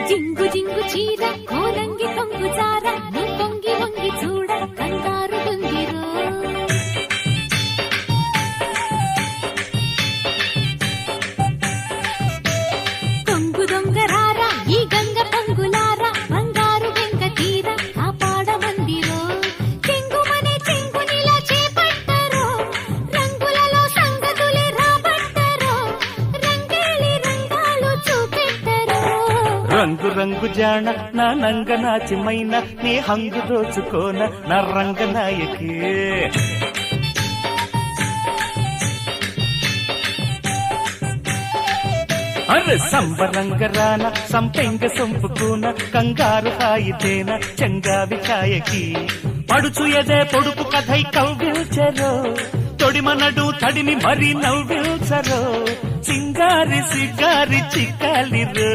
జింగు జింగు చీర కోలంగి కొంగు జార నీ పొంగి వంగి చూడ కంగారు పొందిరో కొంగు దొంగరారా ఈ గంగ పొంగులారా బంగారు వెంక తీర కాపాడమందిరో చెంగుమనే చెంగునిలా చేపట్టరో రంగులలో సంగతులే రాబట్టరో రంగేలి రంగాలు చూపెట్టరో రంగు రంగు జాణ నా నంగ నాచిమైన నీ హంగు దోచుకోన నా రంగనాయకి అరే సంబరంగరాన సంపెంగ సొంపుకున కంగారు హాయితేన చంగావి కాయకి పడుచు ఎదే పొడుపు కథై కవ్విల్చరో తొడిమనడు తడిమి మరి నవ్విల్చరో సింగారి సిగారి చిక్కాలిరో